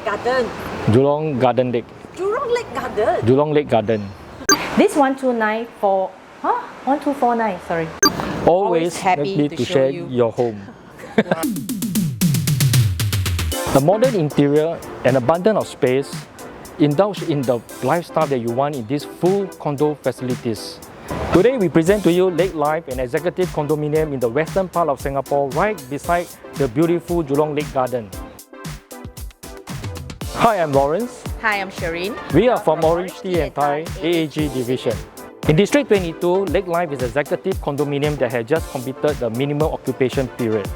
Garden. Jurong Garden Lake. Jurong Lake Garden. Jurong Lake Garden. This 1249, sorry. Always happy happy to share your home. The modern interior and abundance of space indulge in the lifestyle that you want in these full condo facilities. Today we present to you Lake Life, an executive condominium in the western part of Singapore, right beside the beautiful Jurong Lake Garden. Hi, I'm Lawrence. Hi, I'm Cherine. We are from OrangeTee and Thai AAG division. In District 22, Lake Life is an executive condominium that has just completed the minimum occupation period.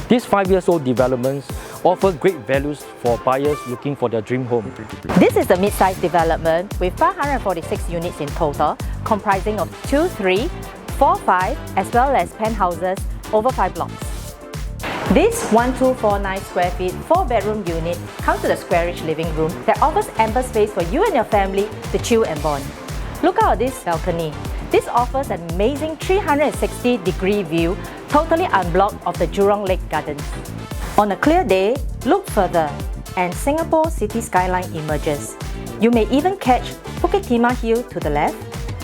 These 5-year-old developments offer great values for buyers looking for their dream home. This is a mid-sized development with 546 units in total, comprising of 2, 3, 4, 5, as well as penthouses over 5 blocks. This 1249 square feet 4-bedroom unit comes with a squarish living room that offers ample space for you and your family to chill and bond. Look out at this balcony. This offers an amazing 360-degree view, totally unblocked of the Jurong Lake Gardens. On a clear day, look further and Singapore city skyline emerges. You may even catch Bukit Timah Hill to the left,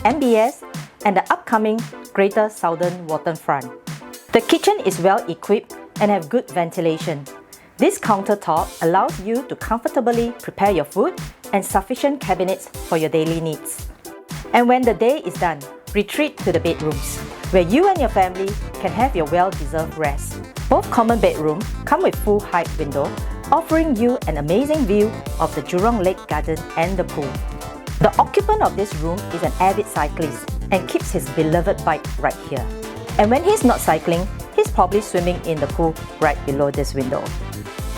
MBS, and the upcoming Greater Southern Waterfront. The kitchen is well equipped and have good ventilation. This countertop allows you to comfortably prepare your food and sufficient cabinets for your daily needs. And when the day is done, retreat to the bedrooms, where you and your family can have your well-deserved rest. Both common bedrooms come with full height window, offering you an amazing view of the Jurong Lake Garden and the pool. The occupant of this room is an avid cyclist and keeps his beloved bike right here. And when he's not cycling, he's probably swimming in the pool right below this window.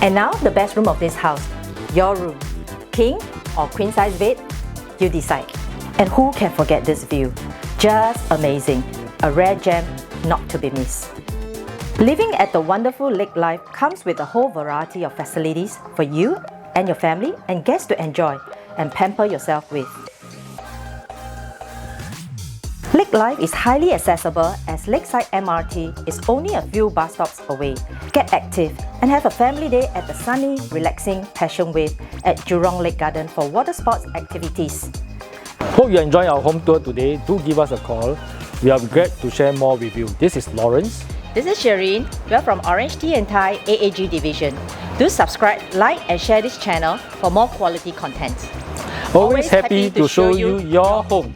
And now the best room of this house, your room. King or queen size bed, you decide. And who can forget this view? Just amazing, a rare gem not to be missed. Living at the wonderful Lake Life comes with a whole variety of facilities for you and your family and guests to enjoy and pamper yourself with. Lake Life is highly accessible as Lakeside MRT is only a few bus stops away. Get active and have a family day at the sunny, relaxing Passion Wave at Jurong Lake Garden for water sports activities. Hope you enjoy our home tour today. Do give us a call. We are glad to share more with you. This is Lawrence. This is Cherine. We are from OrangeTee and Thai AAG division. Do subscribe, like and share this channel for more quality content. Always happy to show you your home.